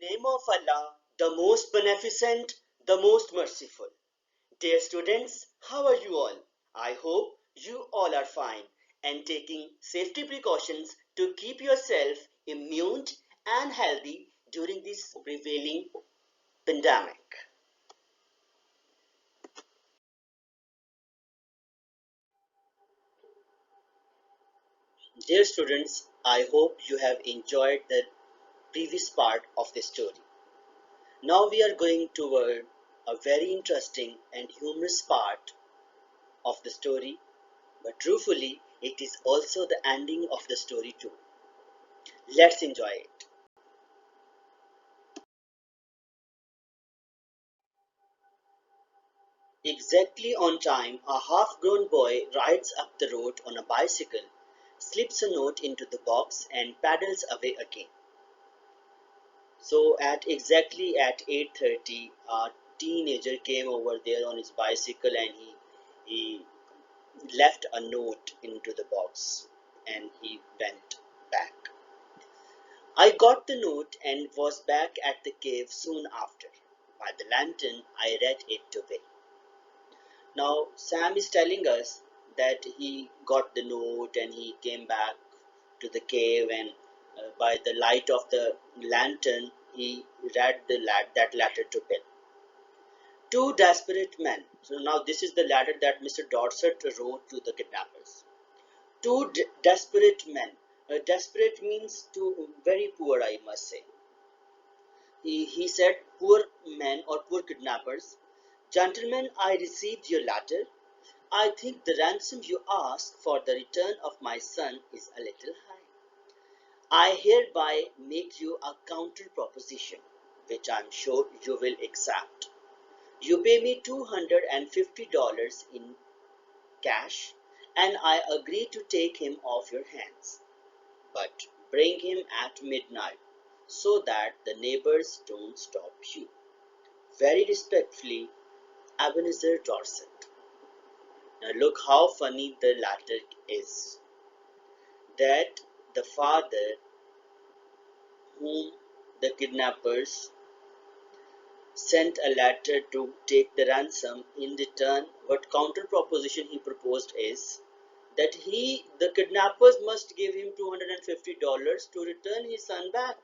name of Allah, the most beneficent, the most merciful. Dear students, how are you all? I hope you all are fine and taking safety precautions to keep yourself immune and healthy during this prevailing pandemic. Dear students, I hope you have enjoyed the previous part of the story. Now we are going toward a very interesting and humorous part of the story, but truthfully, it is also the ending of the story too. Let's enjoy it. Exactly on time, a half-grown boy rides up the road on a bicycle, slips a note into the box and pedals away again. So at exactly at 8:30, a teenager came over there on his bicycle and he left a note into the box and he went back. I got the note and was back at the cave soon after. By the lantern, I read it to Bill. Now, Sam is telling us that he got the note and he came back to the cave, and by the light of the lantern, he read that letter to Bill. Two desperate men. So now this is the letter that Mr. Dorset wrote to the kidnappers. Two desperate men. Desperate means two very poor, I must say. He said, poor men or poor kidnappers, gentlemen, I received your letter. I think the ransom you ask for the return of my son is a little high. I hereby make you a counter proposition, which I am sure you will accept. You pay me $250 in cash, and I agree to take him off your hands. But bring him at midnight so that the neighbors don't stop you. Very respectfully, Ebenezer Dorset. Now look how funny the latter is. That the father whom the kidnappers sent a letter to take the ransom, in return what counter proposition he proposed is that the kidnappers must give him $250 to return his son back.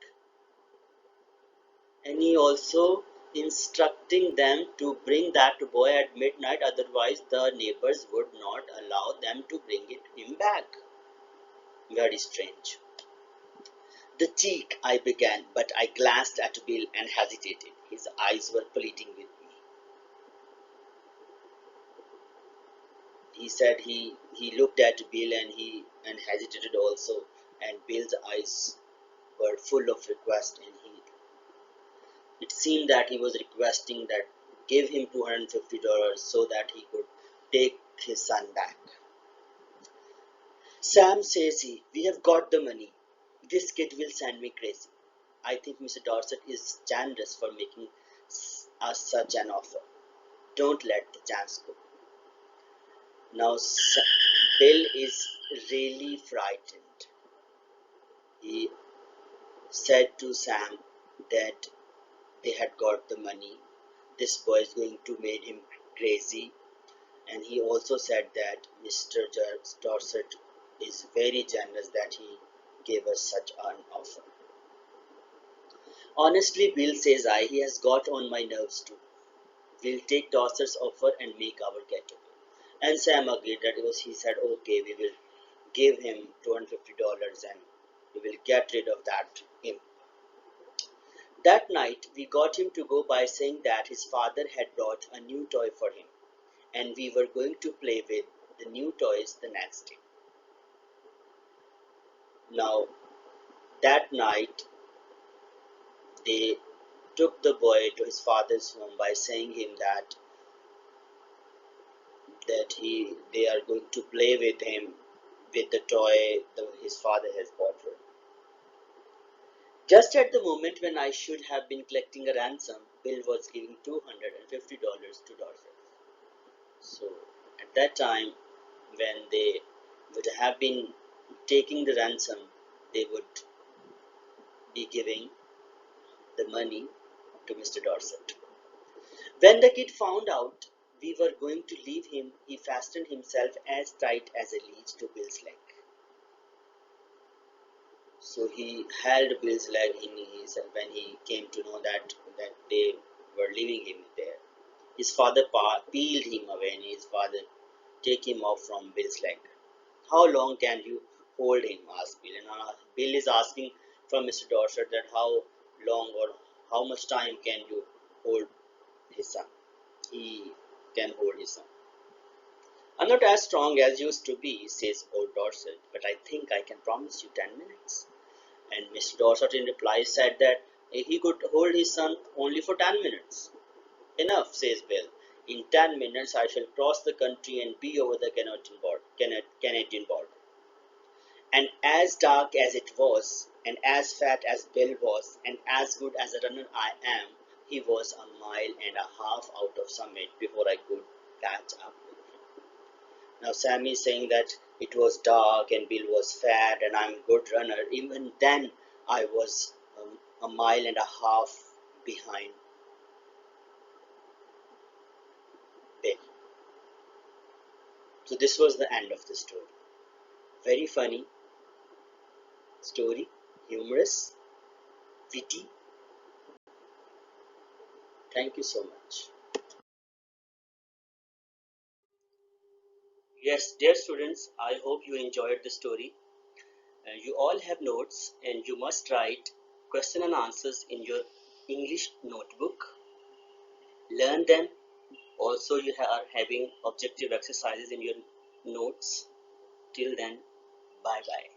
And he also instructing them to bring that boy at midnight, otherwise the neighbors would not allow them to bring him back. Very strange. The cheek, I began, but I glanced at Bill and hesitated. His eyes were pleading with me. He said he looked at Bill and hesitated also, and Bill's eyes were full of request, and it seemed that he was requesting that give him $250 so that he could take his son back. Sam says we have got the money. This kid will send me crazy. I think Mr. Dorset is generous for making us such an offer. Don't let the chance go. Now Bill is really frightened. He said to Sam that they had got the money. This boy is going to make him crazy. And he also said that Mr. Dorset is very generous that he gave us such an offer. Honestly, Bill says he has got on my nerves too. We'll take Dorset's offer and make our getaway. And Sam agreed that he said, okay, we will give him $250 and we will get rid of that imp. That night, we got him to go by saying that his father had brought a new toy for him, and we were going to play with the new toys the next day. Now, that night, they took the boy to his father's home by saying him that they are going to play with him with the toy his father has bought for him. Just at the moment when I should have been collecting a ransom, Bill was giving $250 to Dorset. So at that time, when they would have been taking the ransom, they would be giving the money to Mr. Dorset. When the kid found out we were going to leave him, he fastened himself as tight as a leech to Bill's leg. So he held Bill's leg in his when he came to know that they were leaving him there. His father peeled him away, and his father take him off from Bill's leg. How long can you hold him? Asked Bill. And Bill is asking from Mr. Dorset that how long or how much time can you hold his son? He can hold his son. I'm not as strong as used to be, says old Dorset, but I think I can promise you 10 minutes. And Mr. Dorset in reply said that he could hold his son only for 10 minutes. Enough, says Bill. In 10 minutes I shall cross the country and be over the Canadian border. And as dark as it was, and as fat as Bill was, and as good as a runner I am, he was a mile and a half out of Summit before I could catch up with him. Now Sammy is saying that it was dark and Bill was fat and I'm a good runner. Even then I was a mile and a half behind Bill. So this was the end of the story. Very funny story, humorous, witty. Thank you so much. Yes, dear students, I hope you enjoyed the story. You all have notes and you must write question and answers in your English notebook. Learn them. Also, you are having objective exercises in your notes. Till then, bye bye.